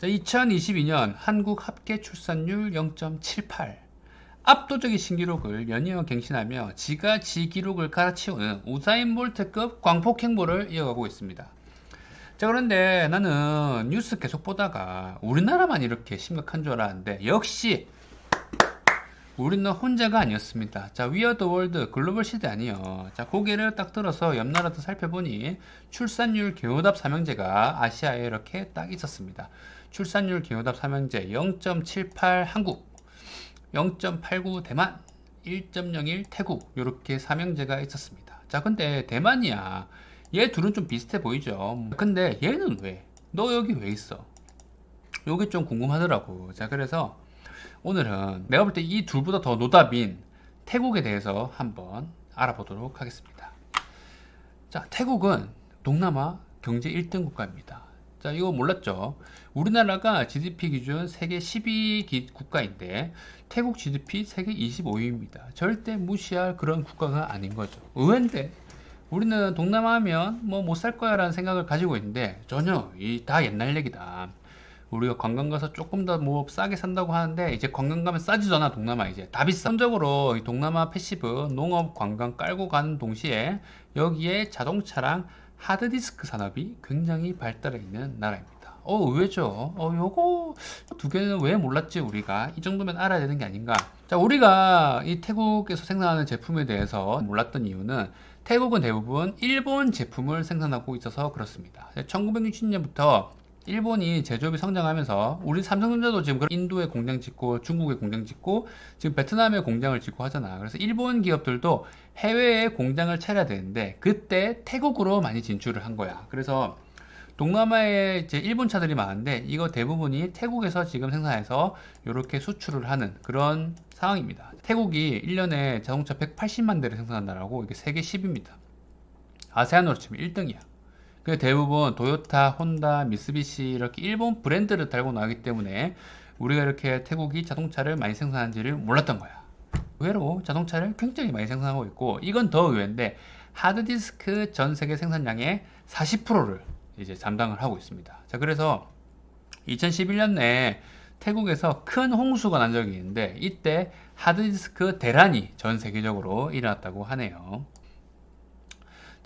자, 2022년 한국 합계 출산율 0.78. 압도적인 신기록을 연이어 갱신하며 지가 지 기록을 갈아치우는 우사인 볼트급 광폭 행보를 이어가고 있습니다. 자, 그런데 나는 뉴스 계속 보다가 우리나라만 이렇게 심각한 줄 알았는데 역시 우리는 혼자가 아니었습니다. 자, 위어 더 월드 글로벌 시대 아니요. 자, 고개를 딱 들어서 옆 나라도 살펴보니 출산율 경호답 삼형제가 아시아에 이렇게 딱 있었습니다. 출산율 경호답 삼형제 0.78 한국, 0.89 대만, 1.01 태국 이렇게 삼형제가 있었습니다. 자, 근데 대만이야. 얘 둘은 좀 비슷해 보이죠. 근데 얘는 왜? 너 여기 왜 있어? 요게 좀 궁금하더라고. 자, 그래서 오늘은 내가 볼 때 이 둘보다 더 노답인 태국에 대해서 한번 알아보도록 하겠습니다. 자, 태국은 동남아 경제 1등 국가입니다. 자, 이거 몰랐죠? 우리나라가 GDP 기준 세계 10위 국가인데 태국 GDP 세계 25위입니다. 절대 무시할 그런 국가가 아닌 거죠. 의외인데 우리는 동남아 하면 뭐 못 살 거야 라는 생각을 가지고 있는데 전혀 다 옛날 얘기다. 우리가 관광 가서 조금 더 뭐 싸게 산다고 하는데 이제 관광 가면 싸지도 않아. 동남아 이제 다 비싸. 전적으로 이 동남아 패시브 농업 관광 깔고 가는 동시에 여기에 자동차랑 하드디스크 산업이 굉장히 발달해 있는 나라입니다. 의외죠. 요거 두 개는 왜 몰랐지 우리가? 이 정도면 알아야 되는 게 아닌가? 자, 우리가 이 태국에서 생산하는 제품에 대해서 몰랐던 이유는 태국은 대부분 일본 제품을 생산하고 있어서 그렇습니다. 1960년부터 일본이 제조업이 성장하면서 우리 삼성전자도 지금 인도에 공장 짓고 중국에 공장 짓고 지금 베트남에 공장을 짓고 하잖아. 그래서 일본 기업들도 해외에 공장을 차려야 되는데 그때 태국으로 많이 진출을 한 거야. 그래서 동남아에 이제 일본 차들이 많은데 이거 대부분이 태국에서 지금 생산해서 이렇게 수출을 하는 그런 상황입니다. 태국이 1년에 자동차 180만 대를 생산한다라고 이게 세계 10위입니다. 아세안으로 치면 1등이야. 그 대부분 토요타, 혼다, 미쓰비시 이렇게 일본 브랜드를 달고 나가기 때문에 우리가 이렇게 태국이 자동차를 많이 생산하는지를 몰랐던 거야. 의외로 자동차를 굉장히 많이 생산하고 있고 이건 더 의외인데 하드디스크 전 세계 생산량의 40%를 이제 담당을 하고 있습니다. 자, 그래서 2011년 내에 태국에서 큰 홍수가 난 적이 있는데 이때 하드디스크 대란이 전 세계적으로 일어났다고 하네요.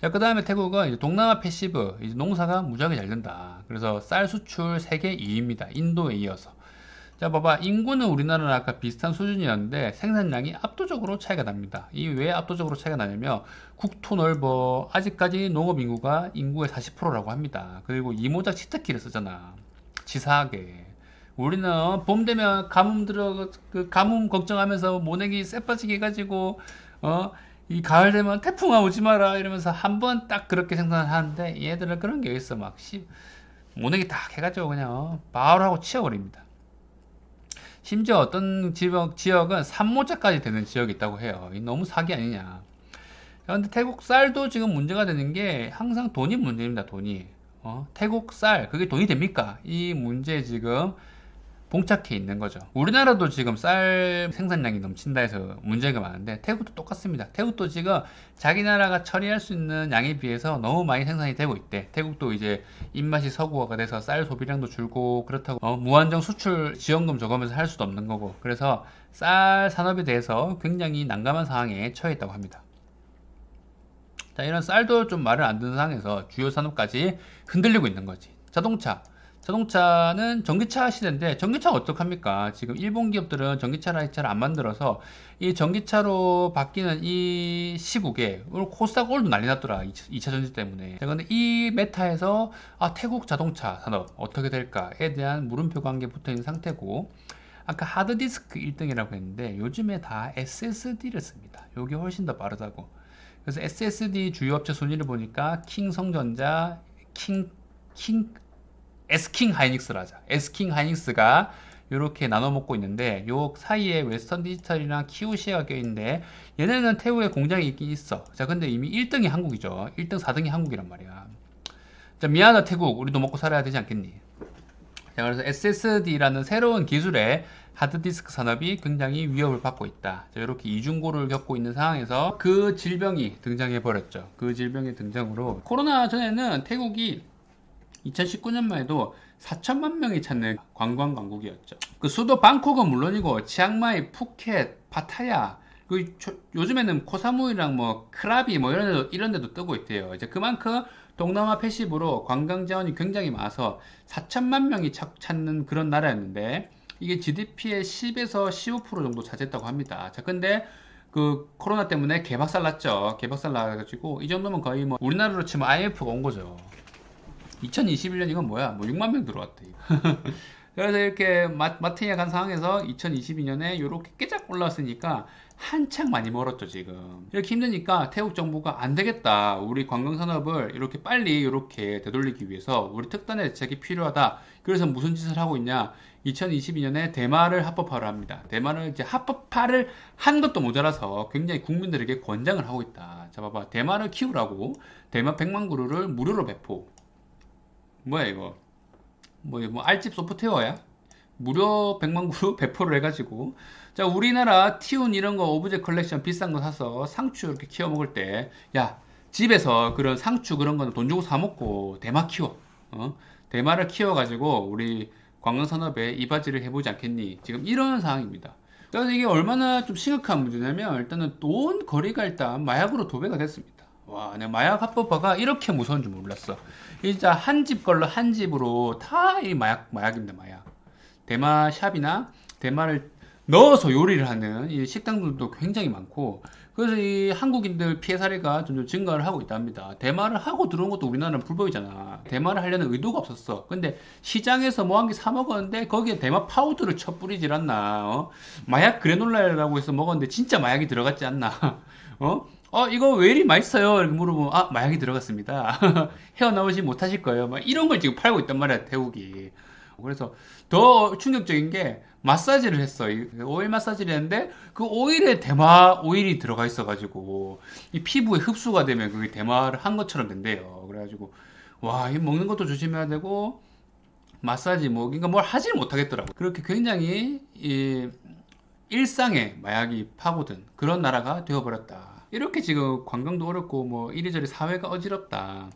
자, 그 다음에 태국은 이제 동남아 패시브, 이제 농사가 무지하게 잘 된다. 그래서 쌀 수출 세계 2위입니다. 인도에 이어서. 자, 봐봐. 인구는 우리나라랑 아까 비슷한 수준이었는데 생산량이 압도적으로 차이가 납니다. 이 왜 압도적으로 차이가 나냐면 국토 넓어. 아직까지 농업 인구가 인구의 40%라고 합니다. 그리고 이모작 치트키를 쓰잖아. 치사하게. 우리는 봄 되면 가뭄 그 가뭄 걱정하면서 모내기 쎄빠지게 해가지고 이 가을 되면 태풍아 오지 마라 이러면서 한 번 딱 그렇게 생산을 하는데 얘들은 그런 게 있어. 막 모내기 딱 해가지고 그냥 바로 하고 치워버립니다. 심지어 어떤 지역은 산모자까지 되는 지역이 있다고 해요. 너무 사기 아니냐. 그런데 태국 쌀도 지금 문제가 되는 게 항상 돈이 문제입니다. 돈이. 태국 쌀 그게 돈이 됩니까? 이 문제 지금 봉착해 있는 거죠. 우리나라도 지금 쌀 생산량이 넘친다 해서 문제가 많은데 태국도 똑같습니다. 태국도 지금 자기 나라가 처리할 수 있는 양에 비해서 너무 많이 생산이 되고 있대. 태국도 이제 입맛이 서구화가 돼서 쌀 소비량도 줄고 그렇다고 무한정 수출 지원금 줘가면서 할 수도 없는 거고 그래서 쌀 산업에 대해서 굉장히 난감한 상황에 처해 있다고 합니다. 자, 이런 쌀도 좀 말을 안 듣는 상황에서 주요 산업까지 흔들리고 있는 거지. 자동차는 전기차 시대인데 전기차가 어떡합니까? 지금 일본 기업들은 전기차를 잘 안 만들어서 이 전기차로 바뀌는 이 시국에 오늘 코스닥 오늘도 난리 났더라. 2차 전지 때문에. 그런데 이 메타에서 태국 자동차 산업 어떻게 될까에 대한 물음표가 한 개 붙어 있는 상태고 아까 하드디스크 1등이라고 했는데 요즘에 다 SSD를 씁니다. 이게 훨씬 더 빠르다고. 그래서 SSD 주요 업체 순위를 보니까 킹성전자, 에스킹 하이닉스라 하자. 에스킹 하이닉스가 이렇게 나눠 먹고 있는데 요 사이에 웨스턴 디지털이랑 키오시아가 껴있는데 얘네는 태국에 공장이 있긴 있어. 자, 근데 이미 1등이 한국이죠. 1등 4등이 한국이란 말이야. 자, 미안하다 태국. 우리도 먹고 살아야 되지 않겠니? 자, 그래서 SSD라는 새로운 기술의 하드디스크 산업이 굉장히 위협을 받고 있다. 자, 이렇게 이중고를 겪고 있는 상황에서 그 질병이 등장해 버렸죠. 그 질병의 등장으로 코로나 전에는 태국이 2019년만 해도 4천만 명이 찾는 관광 강국이었죠. 그 수도 방콕은 물론이고 치앙마이, 푸켓, 파타야, 요즘에는 코사무이랑 뭐 크라비 뭐 이런 데도 뜨고 있대요. 이제 그만큼 동남아 패시브로 관광 자원이 굉장히 많아서 4천만 명이 찾는 그런 나라였는데 이게 GDP의 10에서 15% 정도 차지했다고 합니다. 자, 근데 그 코로나 때문에 개박살 났죠. 개박살 나가지고 이 정도면 거의 뭐 우리나라로 치면 IMF가 온 거죠. 2021년 이건 뭐야? 뭐 6만 명 들어왔대. 그래서 이렇게 마트에 간 상황에서 2022년에 이렇게 깨작 올라왔으니까 한창 많이 멀었죠, 지금. 이렇게 힘드니까 태국 정부가 안 되겠다. 우리 관광산업을 이렇게 빨리 이렇게 되돌리기 위해서 우리 특단의 대책이 필요하다. 그래서 무슨 짓을 하고 있냐? 2022년에 대마를 합법화를 합니다. 대마를 이제 합법화를 한 것도 모자라서 굉장히 국민들에게 권장을 하고 있다. 자, 봐봐. 대마를 키우라고 대마 100만 그루를 무료로 배포. 뭐야, 이거? 뭐 알집 소프트웨어야? 무료 100만 그루 배포를 해가지고 자 우리나라 티운 이런 거 오브제 컬렉션 비싼 거 사서 상추 이렇게 키워 먹을 때 야 집에서 그런 상추 그런 거는 돈 주고 사 먹고 대마 키워 대마를 키워 가지고 우리 관광산업에 이바지를 해보지 않겠니 지금 이런 상황입니다. 그래서 이게 얼마나 좀 심각한 문제냐면 일단은 돈 거리가 일단 마약으로 도배가 됐습니다. 와, 내가 마약 합법화가 이렇게 무서운 줄 몰랐어. 진짜 한 집 걸로 한 집으로 다 이 마약입니다, 마약. 대마 샵이나 대마를 넣어서 요리를 하는 이 식당들도 굉장히 많고, 그래서 이 한국인들 피해 사례가 점점 증가를 하고 있답니다. 대마를 하고 들어온 것도 우리나라는 불법이잖아. 대마를 하려는 의도가 없었어. 근데 시장에서 뭐 한 개 사 먹었는데 거기에 대마 파우더를 쳐 뿌리질 않나. 마약 그래놀라라고 해서 먹었는데 진짜 마약이 들어갔지 않나. 이거 왜 이리 맛있어요? 이렇게 물어보면, 아, 마약이 들어갔습니다. 헤어나오지 못하실 거예요. 막 이런 걸 지금 팔고 있단 말이야, 태국이. 그래서 더 충격적인 게 마사지를 했어. 오일 마사지를 했는데 그 오일에 대마 오일이 들어가 있어가지고 이 피부에 흡수가 되면 그게 대마를 한 것처럼 된대요. 그래가지고 와, 이 먹는 것도 조심해야 되고 마사지 뭐 그러니까 뭘 하질 못하겠더라고. 그렇게 굉장히 이 일상에 마약이 파고든 그런 나라가 되어버렸다. 이렇게 지금 관광도 어렵고 뭐 이리저리 사회가 어지럽다.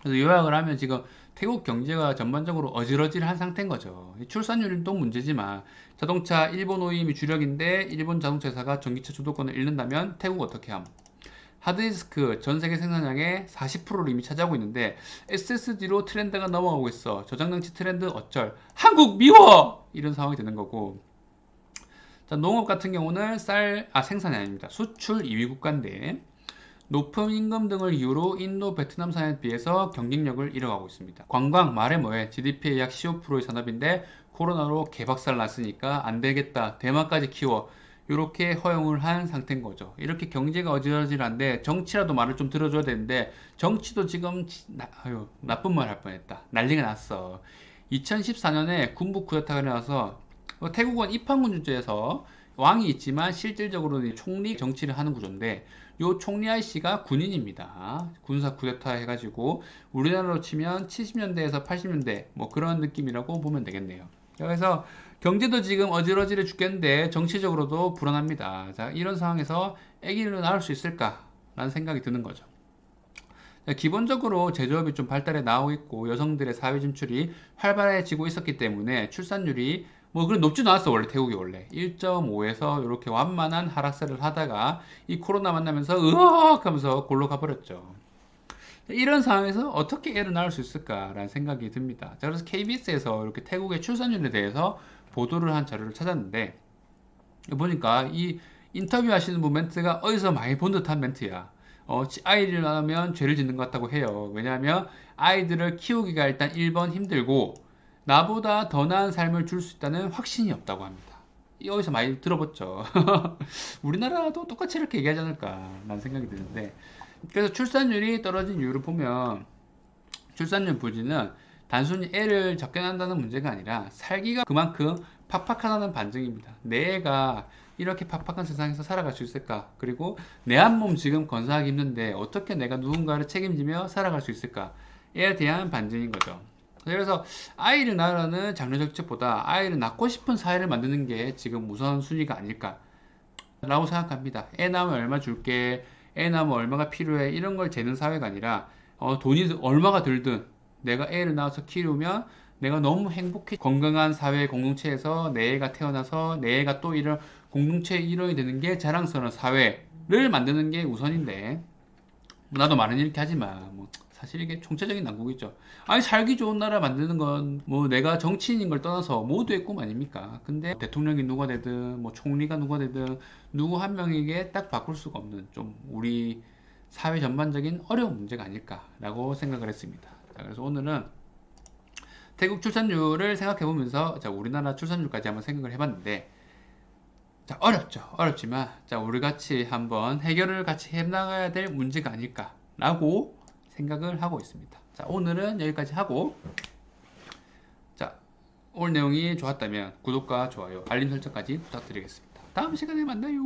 그래서 요약을 하면 지금 태국 경제가 전반적으로 어질어질한 상태인 거죠. 출산율도 문제지만 자동차 일본 OEM이 주력인데 일본 자동차 회사가 전기차 주도권을 잃는다면 태국 어떻게 함? 하드디스크 전 세계 생산량의 40%를 이미 차지하고 있는데 SSD로 트렌드가 넘어가고 있어. 저장장치 트렌드 어쩔? 한국 미워! 이런 상황이 되는 거고. 자, 농업 같은 경우는 생산이 아닙니다. 수출 2위 국가인데 높은 임금 등을 이유로 인도, 베트남 산업에 비해서 경쟁력을 잃어가고 있습니다. 관광 말해 뭐해 GDP의 약 15%의 산업인데 코로나로 개박살 났으니까 안 되겠다. 대만까지 키워. 이렇게 허용을 한 상태인 거죠. 이렇게 경제가 어지러질한데 정치라도 말을 좀 들어줘야 되는데 정치도 지금 나쁜 말 할 뻔했다. 난리가 났어. 2014년에 군부 쿠데타가 일어나서 태국은 입헌군주제에서 왕이 있지만 실질적으로는 총리 정치를 하는 구조인데 요 총리 아이씨가 군인입니다. 군사 쿠데타 해가지고 우리나라로 치면 70년대에서 80년대 뭐 그런 느낌이라고 보면 되겠네요. 그래서 경제도 지금 어지러지려 죽겠는데 정치적으로도 불안합니다. 자, 이런 상황에서 아기를 낳을 수 있을까라는 생각이 드는 거죠. 기본적으로 제조업이 좀 발달해 나오고 있고 여성들의 사회 진출이 활발해지고 있었기 때문에 출산율이 뭐 그런 높지도 않았어. 원래 태국이 원래 1.5에서 이렇게 완만한 하락세를 하다가 이 코로나 만나면서 으악 하면서 골로 가버렸죠. 이런 상황에서 어떻게 애를 낳을 수 있을까라는 생각이 듭니다. 자, 그래서 KBS에서 이렇게 태국의 출산율에 대해서 보도를 한 자료를 찾았는데 보니까 이 인터뷰 하시는 분 멘트가 어디서 많이 본 듯한 멘트야. 아이를 낳으면 죄를 짓는 것 같다고 해요. 왜냐하면 아이들을 키우기가 일단 1번 힘들고 나보다 더 나은 삶을 줄 수 있다는 확신이 없다고 합니다. 여기서 많이 들어봤죠. 우리나라도 똑같이 이렇게 얘기하지 않을까 라는 생각이 드는데 그래서 출산율이 떨어진 이유를 보면 출산율 부진은 단순히 애를 적게 낳는다는 문제가 아니라 살기가 그만큼 팍팍하다는 반증입니다. 내 애가 이렇게 팍팍한 세상에서 살아갈 수 있을까? 그리고 내 한 몸 지금 건사하기 힘든데 어떻게 내가 누군가를 책임지며 살아갈 수 있을까?에 대한 반증인 거죠. 그래서 아이를 낳으라는 장려 정책보다 아이를 낳고 싶은 사회를 만드는 게 지금 우선순위가 아닐까 라고 생각합니다. 애 낳으면 얼마 줄게, 애 낳으면 얼마가 필요해 이런 걸 재는 사회가 아니라 돈이 얼마가 들든 내가 애를 낳아서 키우면 내가 너무 행복해. 건강한 사회 공동체에서 내 애가 태어나서 내 애가 또 이런 공동체의 일원이 되는 게 자랑스러운 사회를 만드는 게 우선인데, 뭐 나도 말은 이렇게 하지만 뭐 사실 이게 총체적인 난국이죠. 아니 살기 좋은 나라 만드는 건 뭐 내가 정치인인 걸 떠나서 모두의 꿈 아닙니까? 근데 대통령이 누가 되든 뭐 총리가 누가 되든 누구 한 명에게 딱 바꿀 수가 없는 좀 우리 사회 전반적인 어려운 문제가 아닐까라고 생각을 했습니다. 자, 그래서 오늘은 태국 출산율을 생각해 보면서 자, 우리나라 출산율까지 한번 생각을 해봤는데, 자, 어렵죠. 어렵지만, 자, 우리 같이 한번 해결을 같이 해나가야 될 문제가 아닐까라고 생각을 하고 있습니다. 자, 오늘은 여기까지 하고, 자, 오늘 내용이 좋았다면 구독과 좋아요, 알림 설정까지 부탁드리겠습니다. 다음 시간에 만나요.